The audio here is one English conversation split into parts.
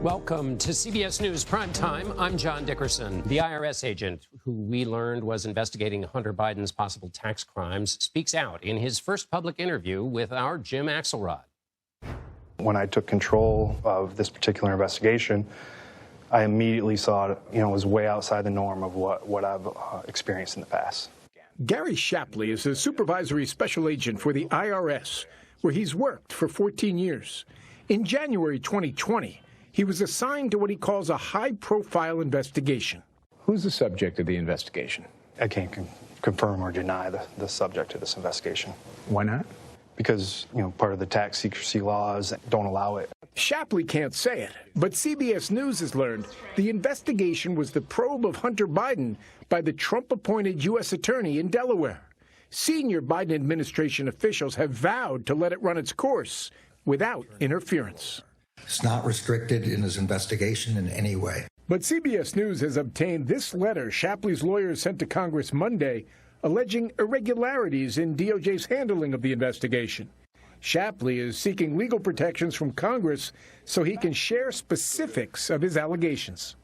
Welcome to CBS News Primetime. I'm John Dickerson. The IRS agent who we learned was investigating Hunter Biden's possible tax crimes speaks out in his first public interview with our Jim Axelrod. When I took control of this particular investigation, I immediately saw it, was way outside the norm of what I've experienced in the past. Gary Shapley is a supervisory special agent for the IRS, where he's worked for 14 years. In January 2020, he was assigned to what he calls a high-profile investigation. Who's the subject of the investigation? I can't confirm or deny the subject of this investigation. Why not? Because, part of the tax secrecy laws don't allow it. Shapley can't say it, but CBS News has learned the investigation was the probe of Hunter Biden by the Trump-appointed U.S. attorney in Delaware. Senior Biden administration officials have vowed to let it run its course without interference. It's not restricted in his investigation in any way. But CBS News has obtained this letter Shapley's lawyers sent to Congress Monday, alleging irregularities in DOJ's handling of the investigation. Shapley is seeking legal protections from Congress so he can share specifics of his allegations.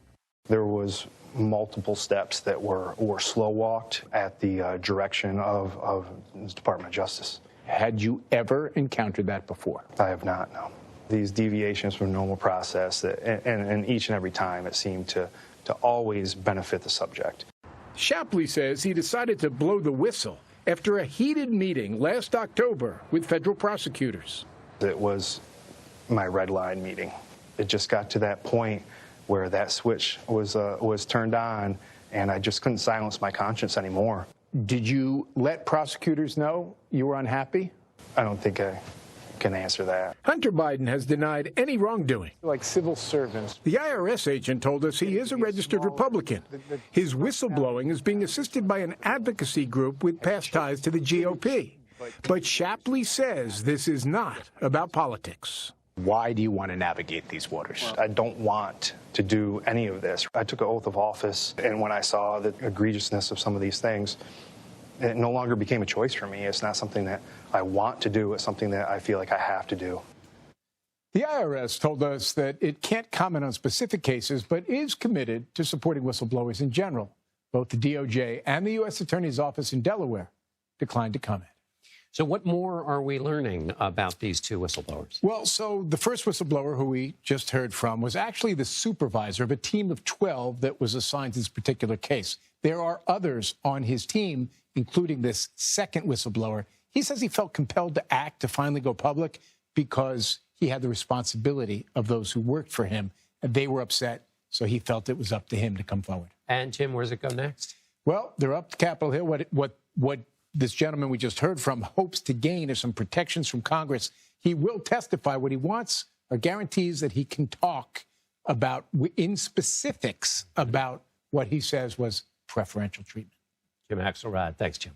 There was multiple steps that were slow-walked at the direction of the Department of Justice. Had you ever encountered that before? I have not, no. These deviations from normal process, and each and every time it seemed to always benefit the subject. Shapley says he decided to blow the whistle after a heated meeting last October with federal prosecutors. It was my red line meeting. It just got to that point where that switch was turned on, and I just couldn't silence my conscience anymore. Did you let prosecutors know you were unhappy? I don't think I can answer that. Hunter Biden has denied any wrongdoing. Like civil servants. The IRS agent told us he is a registered Republican. His whistleblowing is being assisted by an advocacy group with past ties to the GOP. But Shapley says this is not about politics. Why do you want to navigate these waters? I don't want to do any of this. I took an oath of office, and when I saw the egregiousness of some of these things, it no longer became a choice for me. It's not something that I want to do. It's something that I feel like I have to do. The IRS told us that it can't comment on specific cases, but is committed to supporting whistleblowers in general. Both the DOJ and the U.S. Attorney's Office in Delaware declined to comment. So what more are we learning about these two whistleblowers? Well, so the first whistleblower who we just heard from was actually the supervisor of a team of 12 that was assigned to this particular case. There are others on his team, including this second whistleblower. He says he felt compelled to act to finally go public because he had the responsibility of those who worked for him, and they were upset, so he felt it was up to him to come forward. And, Jim, where's it go next? Well, they're up to Capitol Hill. What this gentleman we just heard from hopes to gain is some protections from Congress. He will testify. What he wants are guarantees that he can talk about, in specifics, about what he says was preferential treatment. Jim Axelrod. Thanks, Jim.